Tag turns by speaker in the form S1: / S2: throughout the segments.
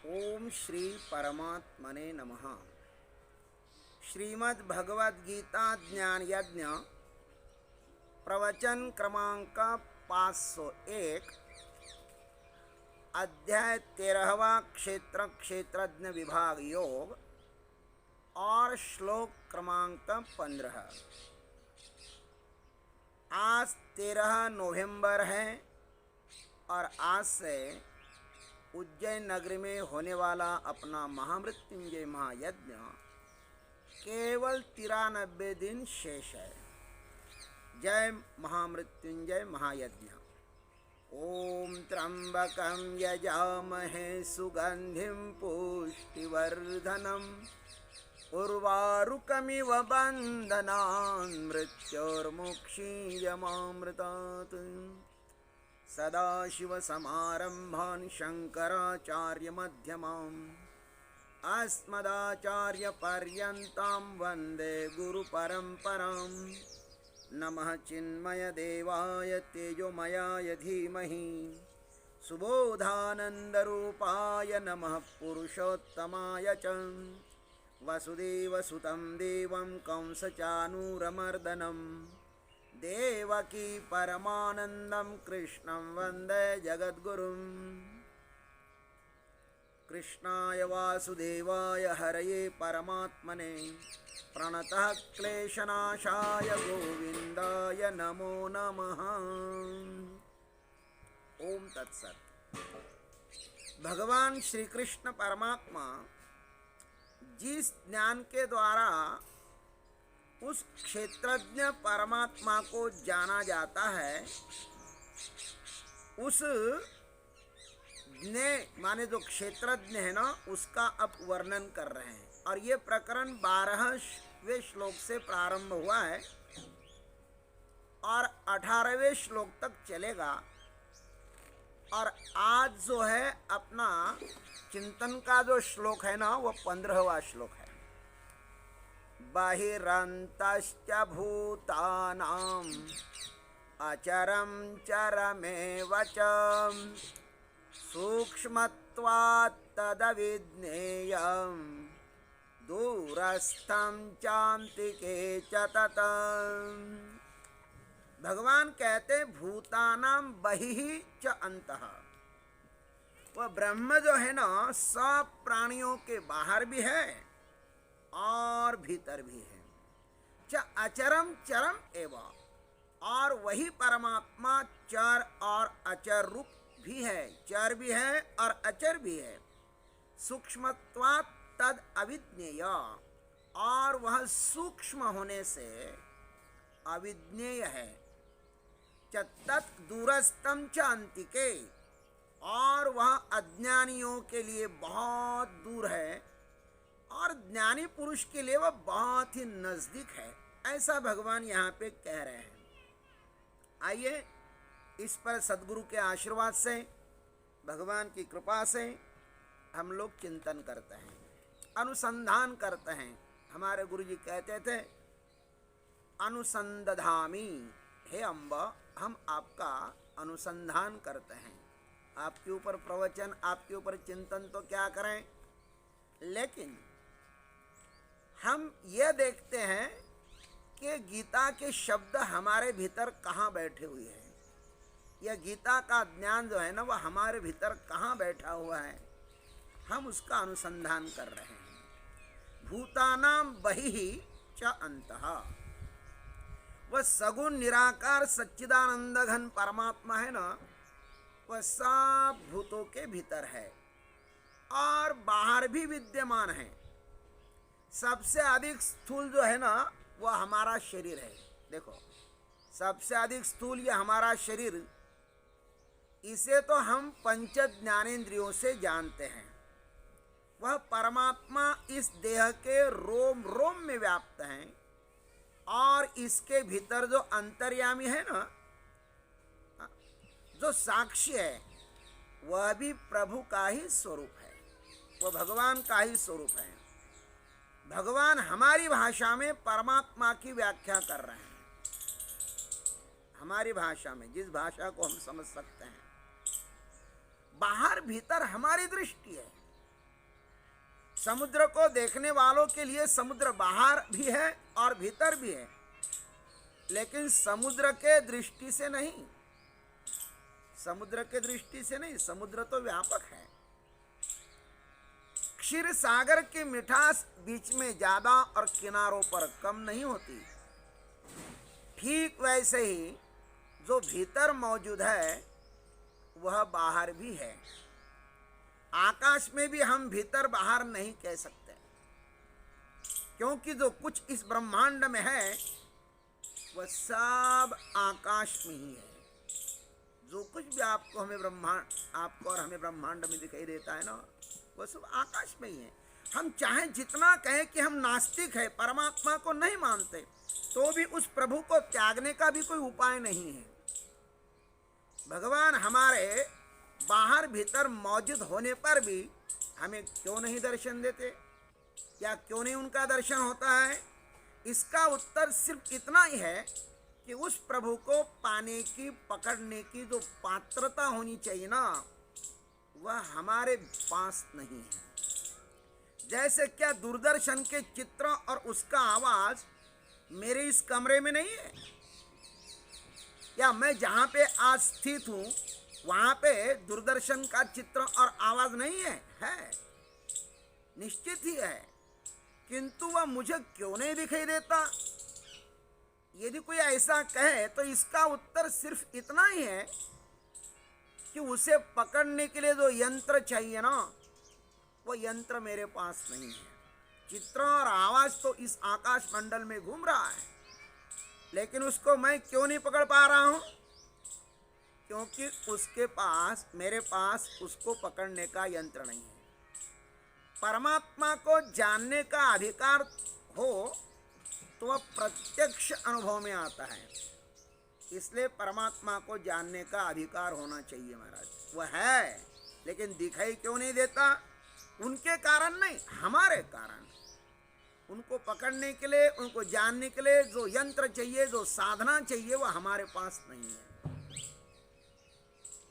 S1: ओम श्री परमात्मने नमः। श्रीमद् भगवद गीता ज्ञान यज्ञ प्रवचन क्रमांक 501 अध्याय 13वां क्षेत्र क्षेत्रज्ञ विभाग योग और श्लोक क्रमांक 15। आज 13 नवंबर है और आज से उज्जैन नगरी में होने वाला अपना महामृत्युंजय महायज्ञ केवल 93 दिन शेष है। जय महामृत्युंजय महायज्ञ। ओम त्र्यंबकं यजामहे सुगंधिं पुष्टिवर्धनम् उर्वारुकमिव बन्धनान् मृत्योर्मुक्षीयमामृतात्। सदाशिवसमारम्भान् शङ्कराचार्यमध्यमाम् अस्मदाचार्यपर्यन्तां वन्दे गुरुपरम्पराम्। नमः चिन्मयदेवाय तेजोमयाय धीमहि सुबोधानन्दरूपाय नमः पुरुषोत्तमाय च वसुदेवसुतं देवं कंसचानूरमर्दनम् देवकी परमानंदं कृष्णं वन्दे जगद्गुरुम्। कृष्णाय वासुदेवाय हरये परमात्मने प्रणतः क्लेशनाशाय गोविन्दाय नमो नमः। ओम तत्सत। भगवान श्री कृष्ण परमात्मा जिस ज्ञान के द्वारा उस क्षेत्रज्ञ परमात्मा को जाना जाता है, उस ज्ञ माने जो क्षेत्रज्ञ है ना, उसका अब वर्णन कर रहे हैं। और ये प्रकरण 12वें श्लोक से प्रारंभ हुआ है और 18वें श्लोक तक चलेगा। और आज जो है अपना चिंतन का जो श्लोक है ना, वो 15वां श्लोक है। बहिरन्तश्च भूतानां अचरं चरमेव च सूक्ष्मत्वात् तदविज्ञेयं दूरस्थं चान्तिके च ततम्। भगवान कहते भूतानां बहिः च अन्तः। वह ब्रह्म जो है ना, सब प्राणियों के बाहर भी है और भीतर भी है। च अचरम चरम एवं, और वही परमात्मा चर और अचर रूप भी है, चर भी है और अचर भी है। सूक्ष्मत्वात् तद अविज्ञेय, और वह सूक्ष्म होने से अविज्ञेय है। च तत् दूरस्थम च अंतिके, और वह अज्ञानियों के लिए बहुत दूर है और ज्ञानी पुरुष के लिए वह बहुत ही नजदीक है। ऐसा भगवान यहाँ पे कह रहे हैं। आइए इस पर सद्गुरु के आशीर्वाद से, भगवान की कृपा से हम लोग चिंतन करते हैं, अनुसंधान करते हैं। हमारे गुरु जी कहते थे, अनुसंधामी, हे अम्बा, हम आपका अनुसंधान करते हैं। आपके ऊपर प्रवचन, आपके ऊपर चिंतन तो क्या करें, लेकिन हम ये देखते हैं कि गीता के शब्द हमारे भीतर कहाँ बैठे हुए हैं। यह गीता का ज्ञान जो है ना, वह हमारे भीतर कहाँ बैठा हुआ है, हम उसका अनुसंधान कर रहे हैं। भूतानां बहिः च अन्तः, वह सगुण निराकार सच्चिदानंद घन परमात्मा है ना, वह सब भूतों के भीतर है और बाहर भी विद्यमान है। सबसे अधिक स्थूल जो है ना, वह हमारा शरीर है। देखो, सबसे अधिक स्थूल यह हमारा शरीर, इसे तो हम पंच ज्ञानेंद्रियों से जानते हैं। वह परमात्मा इस देह के रोम रोम में व्याप्त है और इसके भीतर जो अंतर्यामी है ना, जो साक्षी है, वह भी प्रभु का ही स्वरूप है, वह भगवान का ही स्वरूप है। भगवान हमारी भाषा में परमात्मा की व्याख्या कर रहे हैं, हमारी भाषा में, जिस भाषा को हम समझ सकते हैं। बाहर भीतर हमारी दृष्टि है। समुद्र को देखने वालों के लिए समुद्र बाहर भी है और भीतर भी है, लेकिन समुद्र के दृष्टि से नहीं, समुद्र के दृष्टि से नहीं, समुद्र तो व्यापक है। क्षीर सागर की मिठास बीच में ज्यादा और किनारों पर कम नहीं होती। ठीक वैसे ही जो भीतर मौजूद है वह बाहर भी है। आकाश में भी हम भीतर बाहर नहीं कह सकते, क्योंकि जो कुछ इस ब्रह्मांड में है वह सब आकाश में ही है। जो कुछ भी आपको और हमें ब्रह्मांड में दिखाई देता है ना, वह सब आकाश में ही है। हम चाहे जितना कहें कि हम नास्तिक है, परमात्मा को नहीं मानते, तो भी उस प्रभु को त्यागने का भी कोई उपाय नहीं है। भगवान हमारे बाहर भीतर मौजूद होने पर भी हमें क्यों नहीं दर्शन देते, या क्यों नहीं उनका दर्शन होता है? इसका उत्तर सिर्फ इतना ही है कि उस प्रभु को पाने की, पकड़ने की जो पात्रता होनी चाहिए ना, वह हमारे पास नहीं है। जैसे क्या दूरदर्शन के चित्र और उसका आवाज मेरे इस कमरे में नहीं है, या मैं जहां पे आज स्थित हूं वहां पे दूरदर्शन का चित्र और आवाज नहीं है? है, निश्चित ही है, किंतु वह मुझे क्यों नहीं दिखाई देता? यदि कोई ऐसा कहे तो इसका उत्तर सिर्फ इतना ही है कि उसे पकड़ने के लिए जो यंत्र चाहिए ना, वो यंत्र मेरे पास नहीं है। चित्र और आवाज तो इस आकाश मंडल में घूम रहा है, लेकिन उसको मैं क्यों नहीं पकड़ पा रहा हूं? क्योंकि उसके पास, मेरे पास उसको पकड़ने का यंत्र नहीं है। परमात्मा को जानने का अधिकार हो तो वह प्रत्यक्ष अनुभव में आता है, इसलिए परमात्मा को जानने का अधिकार होना चाहिए महाराज। वह है, लेकिन दिखाई क्यों नहीं देता? उनके कारण नहीं, हमारे कारण। उनको पकड़ने के लिए, उनको जानने के लिए जो यंत्र चाहिए, जो साधना चाहिए, वह हमारे पास नहीं है।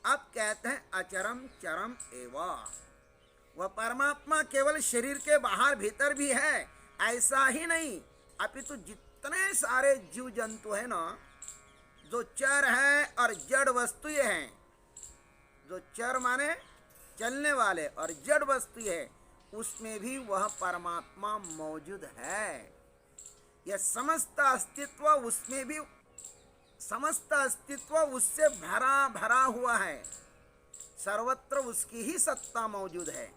S1: अब कहते हैं अचरम चरम एवं, वह परमात्मा केवल शरीर के बाहर भीतर भी है ऐसा ही नहीं, अपितु जितने सारे जीव जंतु है ना, जो चर है और जड़ वस्तु हैं, जो चर माने चलने वाले और जड़ वस्तु है, उसमें भी वह परमात्मा मौजूद है। यह समस्त अस्तित्व उसमें भी, समस्त अस्तित्व उससे भरा भरा हुआ है, सर्वत्र उसकी ही सत्ता मौजूद है।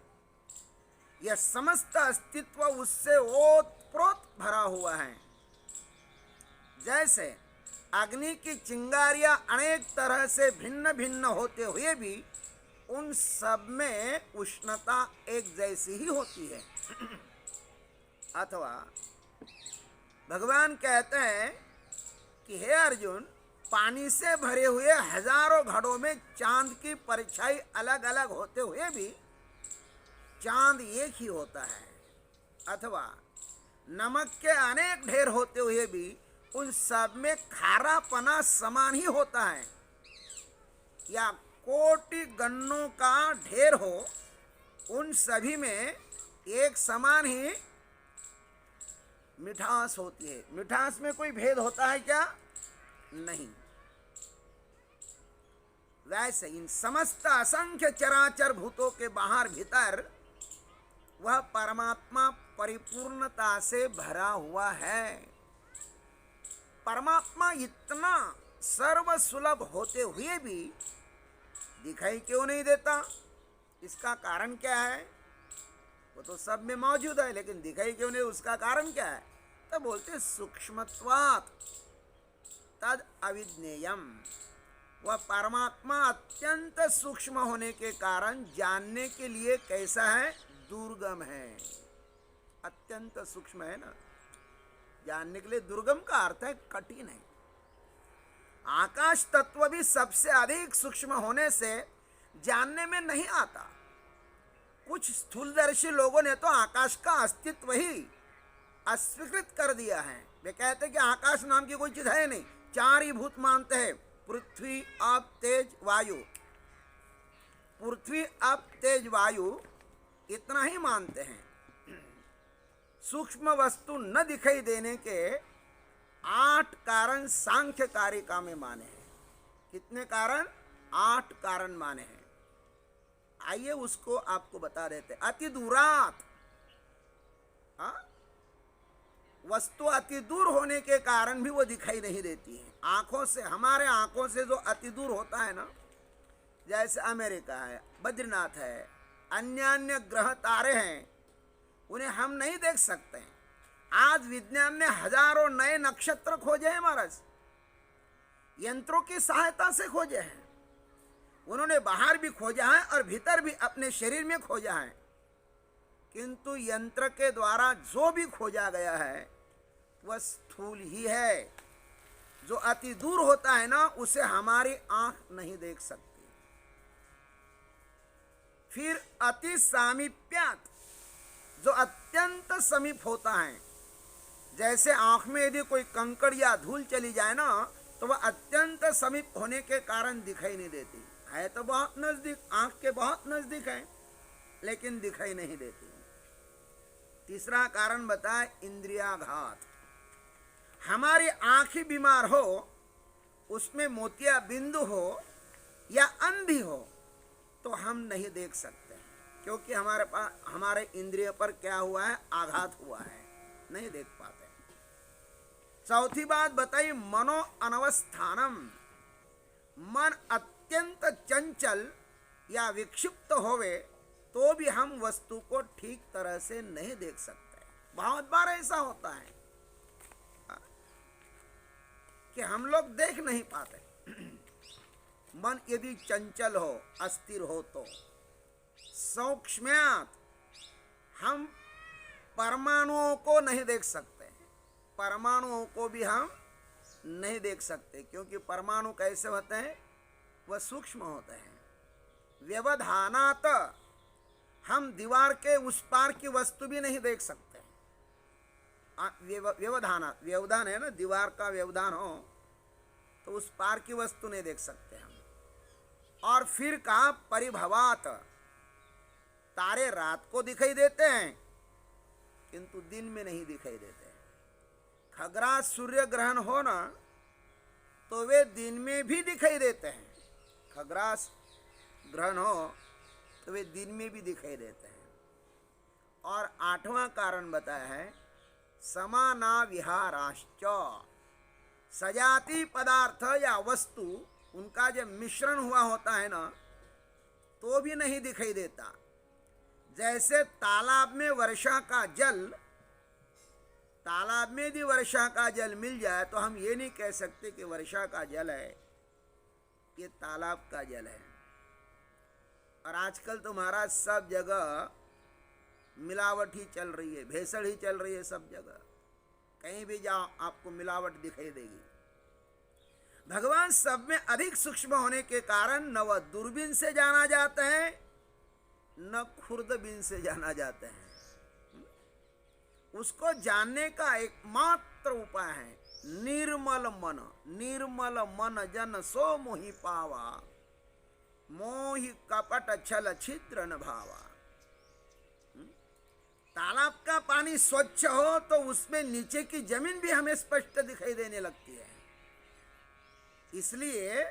S1: यह समस्त अस्तित्व उससे ओतप्रोत भरा हुआ है। जैसे अग्नि की चिंगारियां अनेक तरह से भिन्न भिन्न होते हुए भी उन सब में उष्णता एक जैसी ही होती है। अथवा भगवान कहते हैं कि हे अर्जुन, पानी से भरे हुए हजारों घड़ों में चांद की परछाई अलग अलग होते हुए भी चांद एक ही होता है। अथवा नमक के अनेक ढेर होते हुए भी उन सब में खारापना समान ही होता है। या कोटि गन्नों का ढेर हो, उन सभी में एक समान ही मिठास होती है। मिठास में कोई भेद होता है क्या? नहीं। वैसे इन समस्त असंख्य चराचर भूतों के बाहर भीतर वह परमात्मा परिपूर्णता से भरा हुआ है। परमात्मा इतना सर्वसुलभ होते हुए भी दिखाई क्यों नहीं देता? इसका कारण क्या है? वो तो सब में मौजूद है, लेकिन दिखाई क्यों नहीं? उसका कारण क्या है? तो बोलते सूक्ष्मत्वात् तद अविज्ञेयम। वह परमात्मा अत्यंत सूक्ष्म होने के कारण जानने के लिए कैसा है? दुर्गम है। अत्यंत सूक्ष्म है ना, जानने के लिए दुर्गम का अर्थ है कठिन है। आकाश तत्व भी सबसे अधिक सूक्ष्म होने से जानने में नहीं आता। कुछ स्थूलदर्शी लोगों ने तो आकाश का अस्तित्व ही अस्वीकृत कर दिया है। वे कहते हैं कि आकाश नाम की कोई चीज है नहीं, चार ही भूत मानते हैं, पृथ्वी, आप, तेज, वायु। पृथ्वी अप तेज वायु इतना ही मानते हैं। सूक्ष्म वस्तु न दिखाई देने के 8 कारण सांख्य कारिका में माने हैं। कितने कारण? 8 कारण माने हैं। आइए उसको आपको बता देते। अति दूरात, वस्तु अति दूर होने के कारण भी वो दिखाई नहीं देती है आंखों से। हमारे आंखों से जो अति दूर होता है ना, जैसे अमेरिका है, बद्रीनाथ है, अन्य अन्य ग्रह तारे हैं, उन्हें हम नहीं देख सकते हैं। आज विज्ञान ने हजारों नए नक्षत्र खोजे हैं महाराज, यंत्रों की सहायता से खोजे हैं। उन्होंने बाहर भी खोजा है और भीतर भी अपने शरीर में खोजा है, किंतु यंत्र के द्वारा जो भी खोजा गया है वह स्थूल ही है। जो अति दूर होता है ना, उसे हमारी आंख नहीं देख सकती। फिर अति सामीप्यात, जो अत्यंत समीप होता है। जैसे आंख में यदि कोई कंकड़ या धूल चली जाए ना, तो वह अत्यंत समीप होने के कारण दिखाई नहीं देती है। तो बहुत नजदीक, आंख के बहुत नजदीक है, लेकिन दिखाई नहीं देती। तीसरा कारण बताए इंद्रियाघात। हमारी आंख ही बीमार हो, उसमें मोतिया बिंदु हो या अंधी हो, तो हम नहीं देख सकते, क्योंकि हमारे इंद्रिय पर क्या हुआ है? आघात हुआ है, नहीं देख पाते। चौथी बात बताई मनो अनवस्थानम। मन अत्यंत चंचल या विक्षिप्त होवे तो भी हम वस्तु को ठीक तरह से नहीं देख सकते। बहुत बार ऐसा होता है कि हम लोग देख नहीं पाते। मन यदि चंचल हो, अस्थिर हो, तो सूक्ष्मात, हम परमाणुओं को नहीं देख सकते। परमाणुओं को भी हम नहीं देख सकते, क्योंकि परमाणु कैसे होते हैं? वह सूक्ष्म होते हैं। व्यवधानात, हम दीवार के उस पार की वस्तु भी नहीं देख सकते। व्यवधानात, व्यवधान है ना, दीवार का व्यवधान हो तो उस पार की वस्तु नहीं देख सकते हम। और फिर कहा परिभवात, तारे रात को दिखाई देते हैं किंतु दिन में नहीं दिखाई देते। खगरास सूर्य ग्रहण हो ना, तो वे दिन में भी दिखाई देते हैं। खगरास ग्रहण हो तो वे दिन में भी दिखाई देते हैं। और 8वां कारण बताया है समाना विहाराश्च। सजाती पदार्थ या वस्तु, उनका जब मिश्रण हुआ होता है ना, तो भी नहीं दिखाई देता। जैसे तालाब में वर्षा का जल, तालाब में यदि वर्षा का जल मिल जाए तो हम ये नहीं कह सकते कि वर्षा का जल है, ये तालाब का जल है। और आजकल तो महाराज सब जगह मिलावट ही चल रही है, भेसड़ ही चल रही है सब जगह। कहीं भी जाओ आपको मिलावट दिखाई देगी। भगवान सब में अधिक सूक्ष्म होने के कारण न वह दूरबीन से जाना जाता है, न खुर्दबीन से जाना जाता है। उसको जानने का एकमात्र उपाय है निर्मल मन। निर्मल मन जन सो मोहि पावा, मोहि कपट छल छिद्र न भावा। तालाब का पानी स्वच्छ हो तो उसमें नीचे की जमीन भी हमें स्पष्ट दिखाई देने लगती है। इसलिए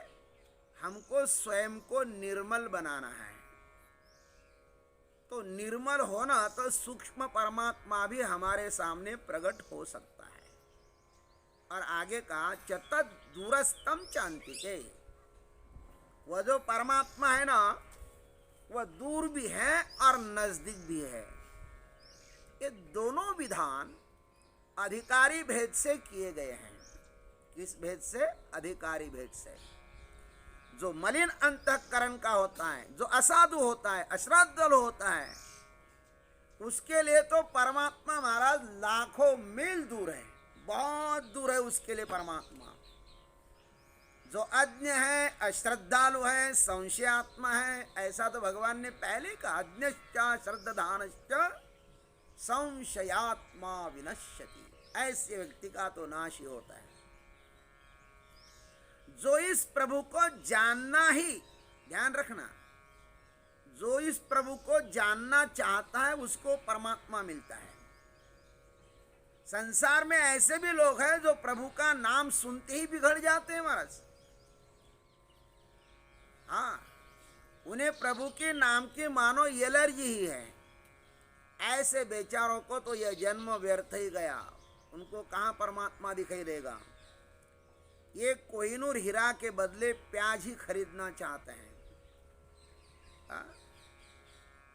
S1: हमको स्वयं को निर्मल बनाना है। तो निर्मल होना तो सूक्ष्म परमात्मा भी हमारे सामने प्रकट हो सकता है। और आगे कहा चतत दूरस्थम चांतिके, वह जो परमात्मा है ना, वह दूर भी है और नजदीक भी है। ये दोनों विधान अधिकारी भेद से किए गए हैं। किस भेद से? अधिकारी भेद से। जो मलिन अंतःकरण का होता है, जो असाधु होता है, अश्रद्ध होता है, उसके लिए तो परमात्मा महाराज लाखों मील दूर है, बहुत दूर है उसके लिए परमात्मा। जो अज्ञ है, अश्रद्धालु है, संशयात्मा है, ऐसा तो भगवान ने पहले कहा अज्ञश्च श्रद्धानश्च संशयात्मा विनश्यति। ऐसे व्यक्ति का तो नाश ही होता है। जो इस प्रभु को जानना ही, ध्यान रखना, जो इस प्रभु को जानना चाहता है उसको परमात्मा मिलता है। संसार में ऐसे भी लोग हैं जो प्रभु का नाम सुनते ही बिगड़ जाते हैं महाराज। हाँ, उन्हें प्रभु के नाम की मानो एलर्जी ही है। ऐसे बेचारों को तो यह जन्म व्यर्थ ही गया, उनको कहाँ परमात्मा दिखाई देगा। ये कोहिनूर हीरा के बदले प्याज ही खरीदना चाहते हैं।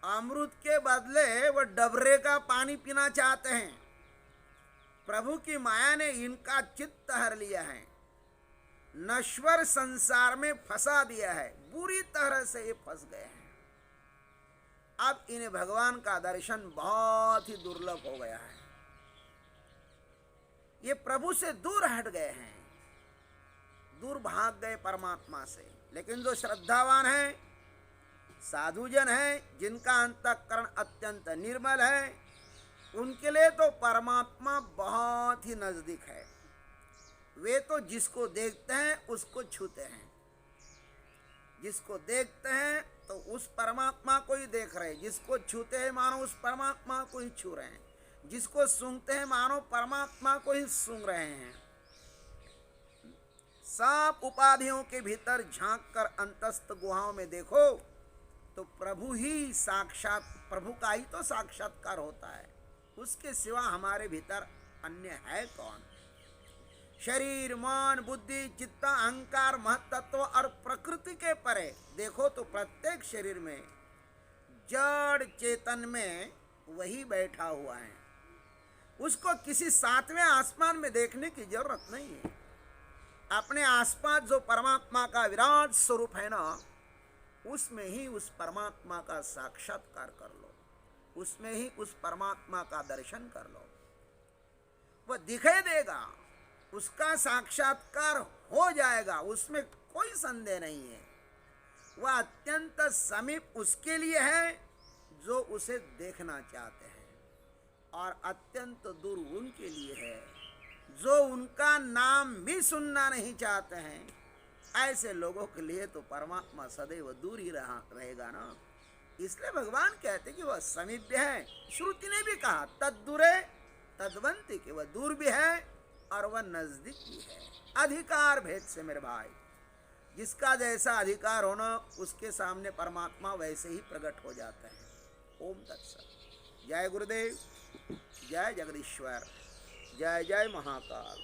S1: अमृत के बदले वो डबरे का पानी पीना चाहते हैं। प्रभु की माया ने इनका चित्त हर लिया है, नश्वर संसार में फंसा दिया है, बुरी तरह से ये फंस गए हैं। अब इन्हें भगवान का दर्शन बहुत ही दुर्लभ हो गया है। ये प्रभु से दूर हट गए हैं, दूर भाग गए परमात्मा से। लेकिन जो श्रद्धावान है, साधुजन है, जिनका अंतःकरण अत्यंत निर्मल है, उनके लिए तो परमात्मा बहुत ही नजदीक है। वे तो जिसको देखते हैं उसको छूते हैं। जिसको देखते हैं तो उस परमात्मा को ही देख रहे हैं, जिसको छूते हैं मानो उस परमात्मा को ही छू रहे हैं, जिसको सूंघते हैं मानो परमात्मा को ही सूंघ रहे हैं। सब उपाधियों के भीतर झांक कर अंतस्थ गुहाओं में देखो तो प्रभु ही साक्षात, प्रभु का ही तो साक्षात्कार होता है। उसके सिवा हमारे भीतर अन्य है कौन? शरीर, मन, बुद्धि, चित्त, अहंकार, महत्त्व और प्रकृति के परे देखो तो प्रत्येक शरीर में, जड़ चेतन में वही बैठा हुआ है। उसको किसी सातवें आसमान में देखने की जरूरत नहीं है। अपने आसपास जो परमात्मा का विराट स्वरूप है ना, उसमें ही उस परमात्मा का साक्षात्कार कर लो, उसमें ही उस परमात्मा का दर्शन कर लो। वह दिखाई देगा, उसका साक्षात्कार हो जाएगा, उसमें कोई संदेह नहीं है। वह अत्यंत समीप उसके लिए है जो उसे देखना चाहते हैं, और अत्यंत दूर उनके लिए है जो उनका नाम भी सुनना नहीं चाहते हैं। ऐसे लोगों के लिए तो परमात्मा सदैव दूर ही रहेगा ना। इसलिए भगवान कहते कि वह समीप है। श्रुति ने भी कहा तद्दूरे तद्वंती, कि वह दूर भी है और वह नजदीक भी है। अधिकार भेद से मेरे भाई, जिसका जैसा अधिकार होना उसके सामने परमात्मा वैसे ही प्रकट हो जाता है। ओम तत्सत। जय गुरुदेव, जय जगदीश्वर, जय जय महाकाल।